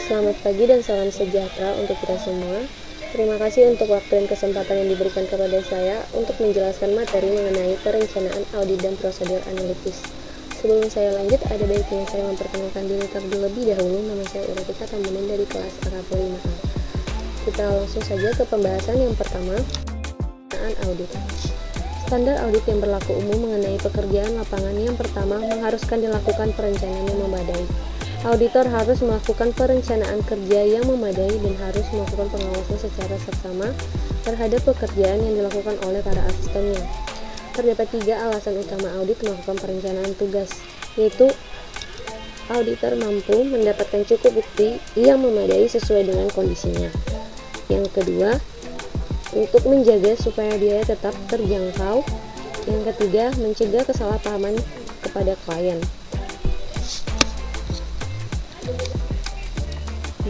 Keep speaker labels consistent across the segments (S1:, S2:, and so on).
S1: Selamat pagi dan salam sejahtera untuk kita semua. Terima kasih untuk waktu dan kesempatan yang diberikan kepada saya untuk menjelaskan materi mengenai perencanaan audit dan prosedur analitis. Sebelum saya lanjut, ada baiknya saya memperkenalkan diri terlebih dahulu. Nama saya Iratika Tambunan dari kelas Arapo 5A. Kita langsung saja ke pembahasan yang pertama, perencanaan audit. Standar audit yang berlaku umum mengenai pekerjaan lapangan yang pertama mengharuskan dilakukan perencanaan yang memadai. Auditor harus melakukan perencanaan kerja yang memadai dan harus melakukan pengawasan secara seksama terhadap pekerjaan yang dilakukan oleh para asistennya. Terdapat 3 alasan utama audit melakukan perencanaan tugas, yaitu auditor mampu mendapatkan cukup bukti yang memadai sesuai dengan kondisinya. Yang kedua, untuk menjaga supaya biaya tetap terjangkau. Yang ketiga, mencegah kesalahpahaman kepada klien.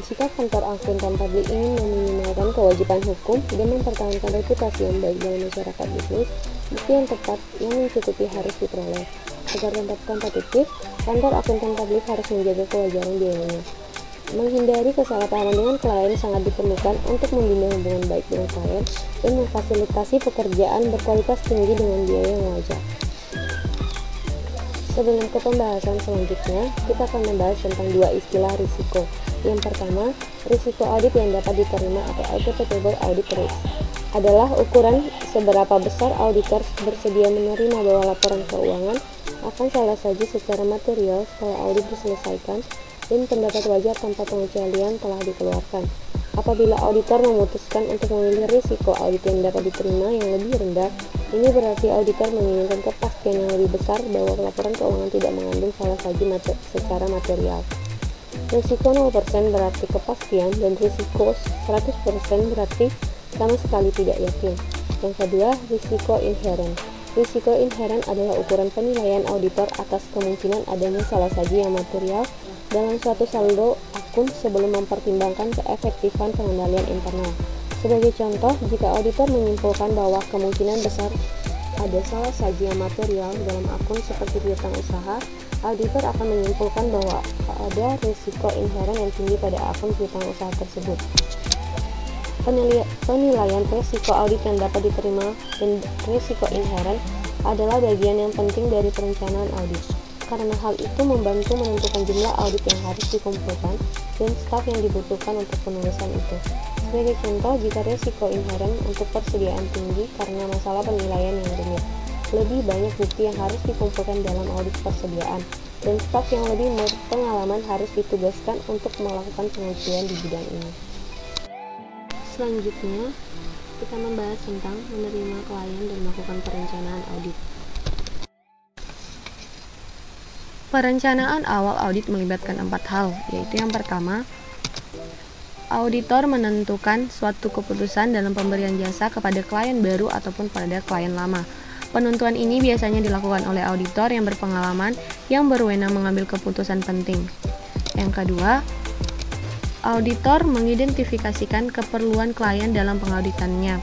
S1: Jika kantor akuntan publik ingin meminimalkan kewajiban hukum dan mempertahankan reputasi yang baik dalam masyarakat bisnis, bukti yang tepat yang mencukupi harus diperoleh. Agar tetap kompetitif, kantor akuntan publik harus menjaga kewajaran biayanya. Menghindari kesalahpahaman dengan klien sangat diperlukan untuk membina hubungan baik dengan klien dan memfasilitasi pekerjaan berkualitas tinggi dengan biaya yang wajar. Sebelum ke pembahasan selanjutnya, kita akan membahas tentang 2 istilah risiko. Yang pertama, risiko audit yang dapat diterima atau acceptable audit risk adalah ukuran seberapa besar auditor bersedia menerima bahwa laporan keuangan akan salah saji secara material setelah audit diselesaikan dan pendapat wajar tanpa pengecualian telah dikeluarkan. Apabila auditor memutuskan untuk memilih risiko audit yang dapat diterima yang lebih rendah, ini berarti auditor menginginkan kepastian yang lebih besar bahwa laporan keuangan tidak mengandung salah saji secara material. Risiko 0% berarti kepastian dan risiko 100% berarti sama sekali tidak yakin. Yang kedua, risiko inherent. Risiko inherent adalah ukuran penilaian auditor atas kemungkinan adanya salah saji yang material dalam suatu saldo akun sebelum mempertimbangkan keefektifan pengendalian internal. Sebagai contoh, jika auditor menyimpulkan bahwa kemungkinan besar ada salah saji yang material dalam akun seperti piutang usaha, auditor akan menyimpulkan bahwa ada risiko inherent yang tinggi pada akun piutang usaha tersebut. Penilaian risiko audit yang dapat diterima dan risiko inherent adalah bagian yang penting dari perencanaan audit. Karena hal itu membantu menentukan jumlah audit yang harus dikumpulkan dan staf yang dibutuhkan untuk penulisan itu. Sebagai contoh, jika risiko inherent untuk persediaan tinggi karena masalah penilaian yang rumit, lebih banyak bukti yang harus dikumpulkan dalam audit persediaan, dan staf yang lebih berpengalaman harus ditugaskan untuk melakukan pengujian di bidang ini. Selanjutnya, kita membahas tentang menerima klien dan melakukan perencanaan audit. Perencanaan awal audit melibatkan 4 hal, yaitu yang pertama, auditor menentukan suatu keputusan dalam pemberian jasa kepada klien baru ataupun pada klien lama. Penentuan ini biasanya dilakukan oleh auditor yang berpengalaman yang berwenang mengambil keputusan penting. Yang kedua, auditor mengidentifikasikan keperluan klien dalam pengauditannya.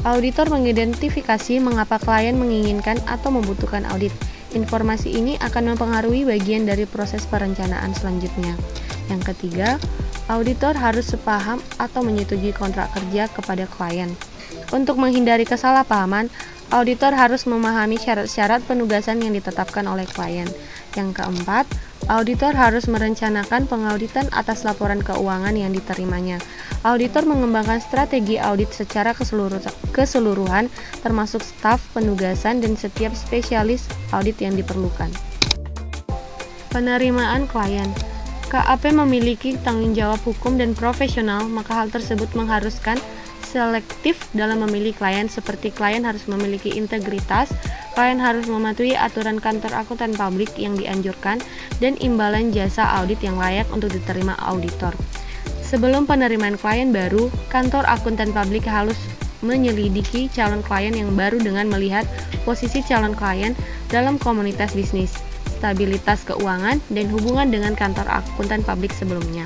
S1: Auditor mengidentifikasi mengapa klien menginginkan atau membutuhkan audit. Informasi ini akan mempengaruhi bagian dari proses perencanaan selanjutnya. Yang ketiga, auditor harus sepaham atau menyetujui kontrak kerja kepada klien. Untuk menghindari kesalahpahaman, auditor harus memahami syarat-syarat penugasan yang ditetapkan oleh klien. Yang keempat, auditor harus merencanakan pengauditan atas laporan keuangan yang diterimanya. Auditor mengembangkan strategi audit secara keseluruhan, termasuk staf, penugasan, dan setiap spesialis audit yang diperlukan. Penerimaan klien. KAP memiliki tanggung jawab hukum dan profesional, maka hal tersebut mengharuskan selektif dalam memilih klien, seperti klien harus memiliki integritas, klien harus mematuhi aturan kantor akuntan publik yang dianjurkan, dan imbalan jasa audit yang layak untuk diterima auditor. Sebelum penerimaan klien baru, kantor akuntan publik harus menyelidiki calon klien yang baru dengan melihat posisi calon klien dalam komunitas bisnis, stabilitas keuangan, dan hubungan dengan kantor akuntan publik sebelumnya.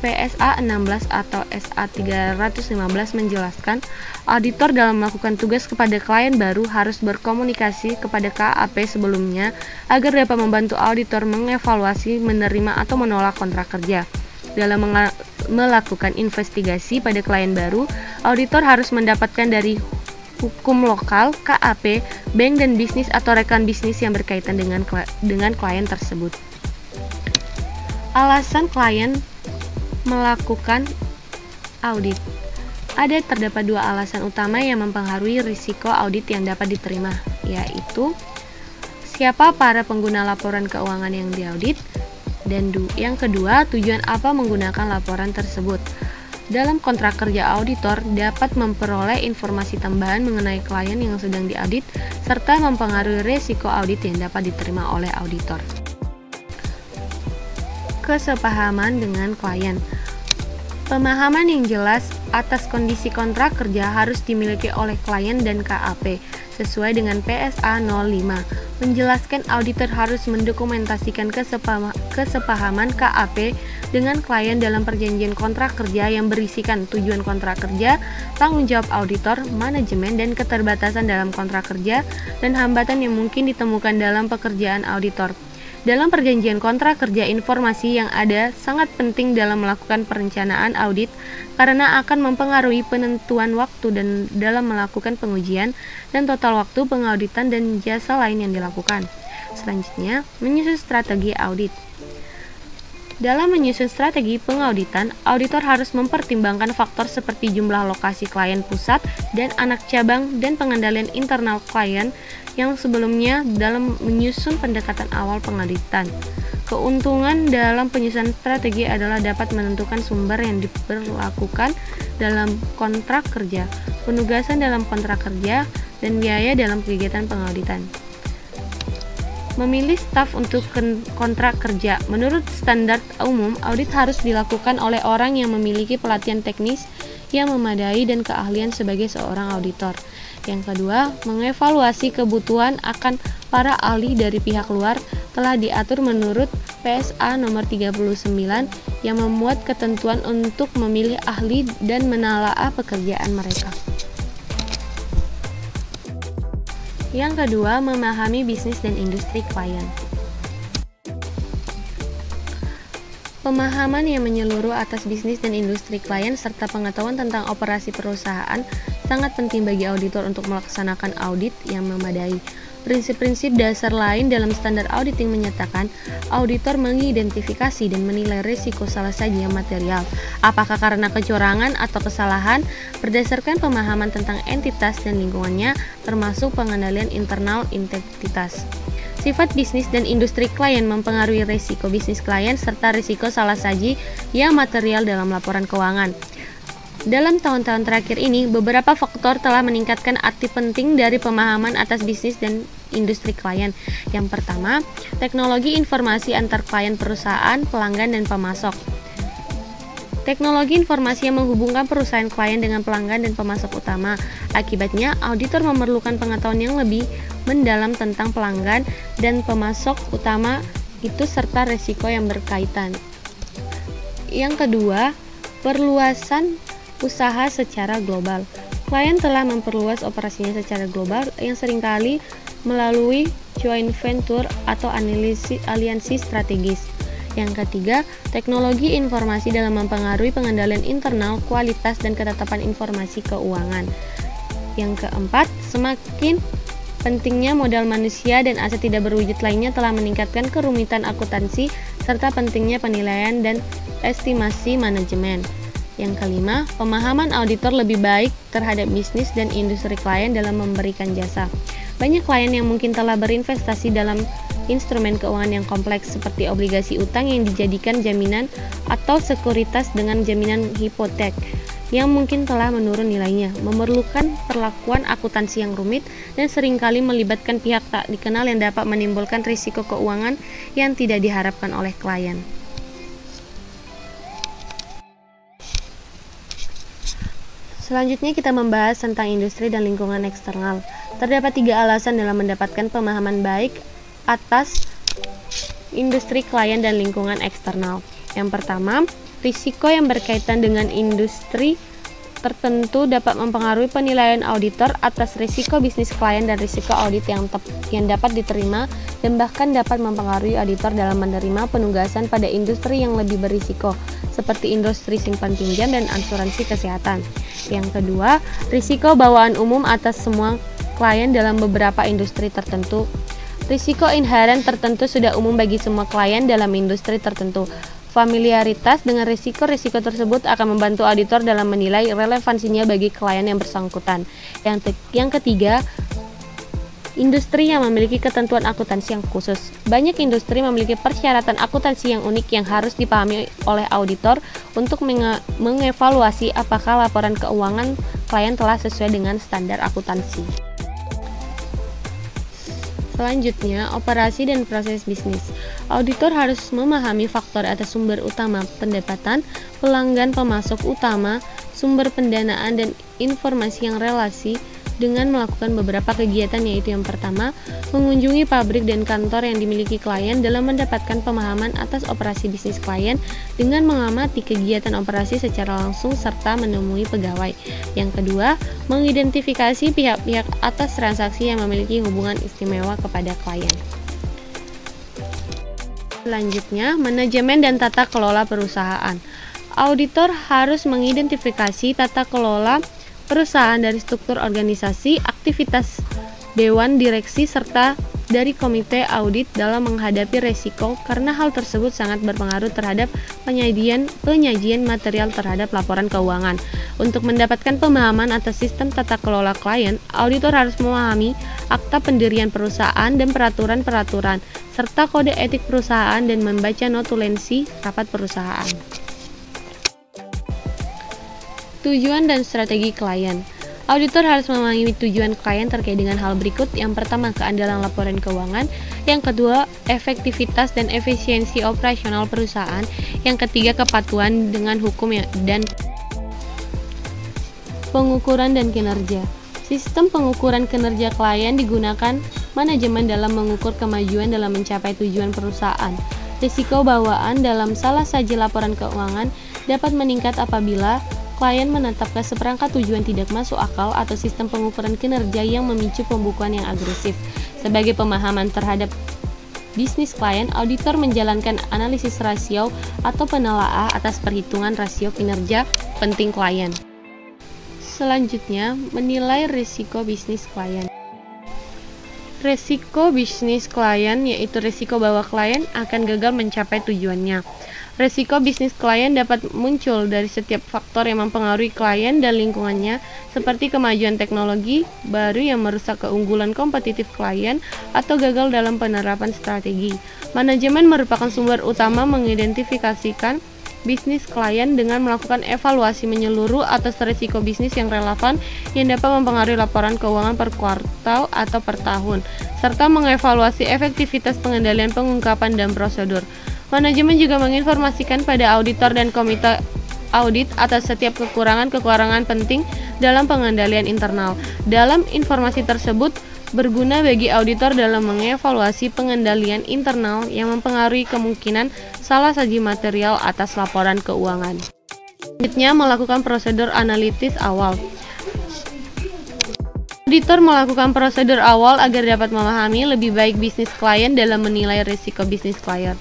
S1: PSA 16 atau SA 315 menjelaskan, auditor dalam melakukan tugas kepada klien baru harus berkomunikasi kepada KAP sebelumnya agar dapat membantu auditor mengevaluasi, menerima atau menolak kontrak kerja. Dalam melakukan investigasi pada klien baru, auditor harus mendapatkan dari hukum lokal, KAP, bank dan bisnis atau rekan bisnis yang berkaitan dengan klien tersebut. Alasan klien melakukan audit. Terdapat dua alasan utama yang mempengaruhi risiko audit yang dapat diterima, yaitu siapa para pengguna laporan keuangan yang diaudit, dan yang kedua, tujuan apa menggunakan laporan tersebut. Dalam kontrak kerja, auditor dapat memperoleh informasi tambahan mengenai klien yang sedang diaudit serta mempengaruhi risiko audit yang dapat diterima oleh auditor. Kesepahaman dengan klien. Pemahaman yang jelas atas kondisi kontrak kerja harus dimiliki oleh klien dan KAP sesuai dengan PSA 05. Menjelaskan auditor harus mendokumentasikan kesepahaman KAP dengan klien dalam perjanjian kontrak kerja yang berisikan tujuan kontrak kerja, tanggung jawab auditor, manajemen, dan keterbatasan dalam kontrak kerja, dan hambatan yang mungkin ditemukan dalam pekerjaan auditor. Dalam perjanjian kontrak kerja, informasi yang ada sangat penting dalam melakukan perencanaan audit karena akan mempengaruhi penentuan waktu dan dalam melakukan pengujian dan total waktu pengauditan dan jasa lain yang dilakukan. Selanjutnya, menyusun strategi audit. Dalam menyusun strategi pengauditan, auditor harus mempertimbangkan faktor seperti jumlah lokasi klien pusat dan anak cabang dan pengendalian internal klien yang sebelumnya dalam menyusun pendekatan awal pengauditan. Keuntungan dalam penyusunan strategi adalah dapat menentukan sumber yang diperlakukan dalam kontrak kerja, penugasan dalam kontrak kerja, dan biaya dalam kegiatan pengauditan. Memilih staf untuk kontrak kerja. Menurut standar umum, audit harus dilakukan oleh orang yang memiliki pelatihan teknis yang memadai dan keahlian sebagai seorang auditor. Yang kedua, mengevaluasi kebutuhan akan para ahli dari pihak luar telah diatur menurut PSA nomor 39 yang memuat ketentuan untuk memilih ahli dan menelaah pekerjaan mereka. Yang kedua, memahami bisnis dan industri klien. Pemahaman yang menyeluruh atas bisnis dan industri klien serta pengetahuan tentang operasi perusahaan sangat penting bagi auditor untuk melaksanakan audit yang memadai. Prinsip-prinsip dasar lain dalam standar auditing menyatakan auditor mengidentifikasi dan menilai risiko salah saja material, apakah karena kecurangan atau kesalahan, berdasarkan pemahaman tentang entitas dan lingkungannya, termasuk pengendalian internal integritas. Sifat bisnis dan industri klien mempengaruhi risiko bisnis klien serta risiko salah saji yang material dalam laporan keuangan. Dalam tahun-tahun terakhir ini, beberapa faktor telah meningkatkan arti penting dari pemahaman atas bisnis dan industri klien. Yang pertama, teknologi informasi antar klien perusahaan, pelanggan, dan pemasok. Teknologi informasi yang menghubungkan perusahaan klien dengan pelanggan dan pemasok utama. Akibatnya, auditor memerlukan pengetahuan yang lebih mendalam tentang pelanggan dan pemasok utama itu serta risiko yang berkaitan. Yang kedua, perluasan usaha secara global. Klien telah memperluas operasinya secara global yang seringkali melalui joint venture atau aliansi strategis. Yang ketiga, teknologi informasi dalam mempengaruhi pengendalian internal, kualitas, dan ketetapan informasi keuangan. Yang keempat, semakin pentingnya modal manusia dan aset tidak berwujud lainnya telah meningkatkan kerumitan akuntansi serta pentingnya penilaian dan estimasi manajemen. Yang kelima, pemahaman auditor lebih baik terhadap bisnis dan industri klien dalam memberikan jasa. Banyak klien yang mungkin telah berinvestasi dalam instrumen keuangan yang kompleks seperti obligasi utang yang dijadikan jaminan atau sekuritas dengan jaminan hipotek yang mungkin telah menurun nilainya, memerlukan perlakuan akuntansi yang rumit dan seringkali melibatkan pihak tak dikenal yang dapat menimbulkan risiko keuangan yang tidak diharapkan oleh klien. Selanjutnya kita membahas tentang industri dan lingkungan eksternal. Terdapat 3 alasan dalam mendapatkan pemahaman baik atas industri klien dan lingkungan eksternal. Yang pertama, Risiko yang berkaitan dengan industri tertentu dapat mempengaruhi penilaian auditor atas risiko bisnis klien dan risiko audit yang dapat diterima, dan bahkan dapat mempengaruhi auditor dalam menerima penugasan pada industri yang lebih berisiko, seperti industri simpan pinjam dan asuransi kesehatan. Yang kedua, risiko bawaan umum atas semua klien dalam beberapa industri tertentu. Risiko inheren tertentu sudah umum bagi semua klien dalam industri tertentu. Familiaritas dengan risiko-risiko tersebut akan membantu auditor dalam menilai relevansinya bagi klien yang bersangkutan. Yang ketiga, industri yang memiliki ketentuan akuntansi yang khusus. Banyak industri memiliki persyaratan akuntansi yang unik yang harus dipahami oleh auditor untuk mengevaluasi apakah laporan keuangan klien telah sesuai dengan standar akuntansi. Selanjutnya, operasi dan proses bisnis. Auditor harus memahami faktor atau sumber utama pendapatan, pelanggan pemasok utama, sumber pendanaan, dan informasi yang relasi dengan melakukan beberapa kegiatan, yaitu yang pertama, mengunjungi pabrik dan kantor yang dimiliki klien dalam mendapatkan pemahaman atas operasi bisnis klien dengan mengamati kegiatan operasi secara langsung serta menemui pegawai. Yang kedua, mengidentifikasi pihak-pihak atas transaksi yang memiliki hubungan istimewa kepada klien. Selanjutnya, manajemen dan tata kelola perusahaan. Auditor harus mengidentifikasi tata kelola perusahaan dari struktur organisasi, aktivitas dewan direksi, serta dari komite audit dalam menghadapi resiko, karena hal tersebut sangat berpengaruh terhadap penyajian material terhadap laporan keuangan. Untuk mendapatkan pemahaman atas sistem tata kelola klien, auditor harus memahami akta pendirian perusahaan dan peraturan-peraturan, serta kode etik perusahaan dan membaca notulensi rapat perusahaan. Tujuan dan strategi klien. Auditor harus memahami tujuan klien terkait dengan hal berikut. Yang pertama, keandalan laporan keuangan. Yang kedua, efektivitas dan efisiensi operasional perusahaan. Yang ketiga, kepatuhan dengan hukum dan pengukuran dan kinerja. Sistem pengukuran kinerja klien digunakan manajemen dalam mengukur kemajuan dalam mencapai tujuan perusahaan. Risiko bawaan dalam salah saji laporan keuangan dapat meningkat apabila klien menetapkan seperangkat tujuan tidak masuk akal atau sistem pengukuran kinerja yang memicu pembukuan yang agresif. Sebagai pemahaman terhadap bisnis klien, auditor menjalankan analisis rasio atau penelaah atas perhitungan rasio kinerja penting klien. Selanjutnya, menilai risiko bisnis klien. Risiko bisnis klien yaitu risiko bahwa klien akan gagal mencapai tujuannya. Risiko bisnis klien dapat muncul dari setiap faktor yang mempengaruhi klien dan lingkungannya, seperti kemajuan teknologi baru yang merusak keunggulan kompetitif klien atau gagal dalam penerapan strategi. Manajemen merupakan sumber utama mengidentifikasikan bisnis klien dengan melakukan evaluasi menyeluruh atas risiko bisnis yang relevan yang dapat mempengaruhi laporan keuangan per kuartal atau per tahun, serta mengevaluasi efektivitas pengendalian pengungkapan dan prosedur. Manajemen juga menginformasikan pada auditor dan komite audit atas setiap kekurangan penting dalam pengendalian internal. Dalam informasi tersebut berguna bagi auditor dalam mengevaluasi pengendalian internal yang mempengaruhi kemungkinan salah saji material atas laporan keuangan. Selanjutnya, melakukan prosedur analitis awal. Auditor melakukan prosedur awal agar dapat memahami lebih baik bisnis klien dalam menilai risiko bisnis klien.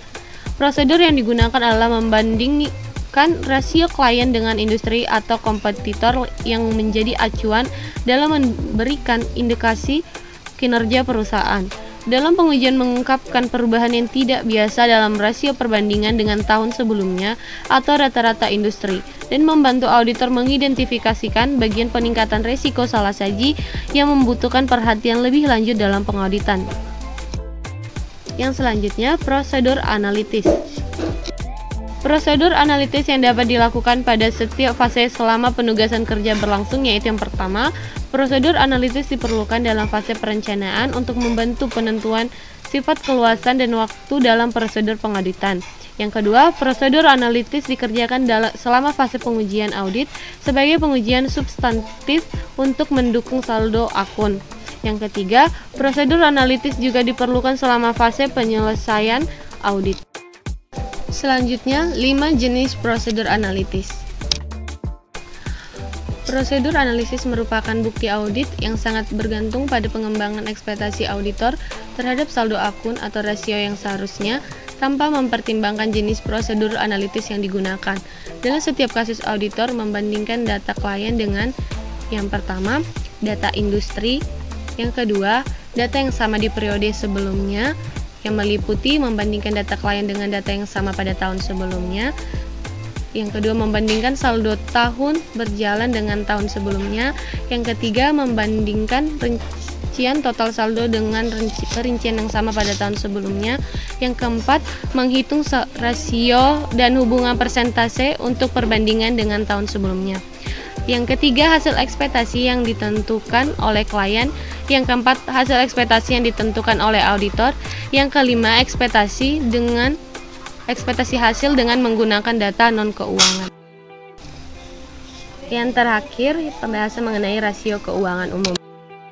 S1: Prosedur yang digunakan adalah membandingkan rasio klien dengan industri atau kompetitor yang menjadi acuan dalam memberikan indikasi kinerja perusahaan. Dalam pengujian mengungkapkan perubahan yang tidak biasa dalam rasio perbandingan dengan tahun sebelumnya atau rata-rata industri, dan membantu auditor mengidentifikasikan bagian peningkatan risiko salah saji yang membutuhkan perhatian lebih lanjut dalam pengauditan. Yang selanjutnya, prosedur analitis. Prosedur analitis yang dapat dilakukan pada setiap fase selama penugasan kerja berlangsung, yaitu yang pertama, prosedur analitis diperlukan dalam fase perencanaan untuk membantu penentuan sifat keluasan dan waktu dalam prosedur pengauditan. Yang kedua, prosedur analitis dikerjakan selama fase pengujian audit sebagai pengujian substantif untuk mendukung saldo akun. Yang ketiga, prosedur analitis juga diperlukan selama fase penyelesaian audit.
S2: Selanjutnya, 5 jenis prosedur analitis. Prosedur analisis merupakan bukti audit yang sangat bergantung pada pengembangan ekspektasi auditor terhadap saldo akun atau rasio yang seharusnya, tanpa mempertimbangkan jenis prosedur analitis yang digunakan. Dalam setiap kasus auditor membandingkan data klien dengan yang pertama, data industri, yang kedua, data yang sama di periode sebelumnya, yang meliputi membandingkan data klien dengan data yang sama pada tahun sebelumnya. Yang kedua, membandingkan saldo tahun berjalan dengan tahun sebelumnya. Yang ketiga, membandingkan rincian total saldo dengan rincian yang sama pada tahun sebelumnya. Yang keempat, menghitung rasio dan hubungan persentase untuk perbandingan dengan tahun sebelumnya. Yang ketiga, hasil ekspektasi yang ditentukan oleh klien. Yang keempat, hasil ekspektasi yang ditentukan oleh auditor. Yang kelima, ekspektasi hasil dengan menggunakan data non-keuangan. Yang terakhir, pembahasan mengenai rasio keuangan umum.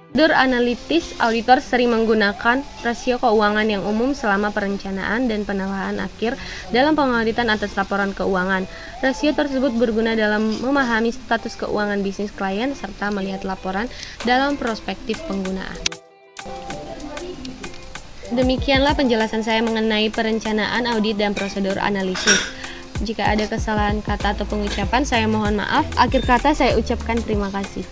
S2: Prosedur analitis auditor sering menggunakan rasio keuangan yang umum selama perencanaan dan penawaran akhir dalam pengauditan atas laporan keuangan. Rasio tersebut berguna dalam memahami status keuangan bisnis klien serta melihat laporan dalam perspektif penggunaan. Demikianlah penjelasan saya mengenai perencanaan, audit, dan prosedur analisis. Jika ada kesalahan kata atau pengucapan, saya mohon maaf. Akhir kata saya ucapkan terima kasih.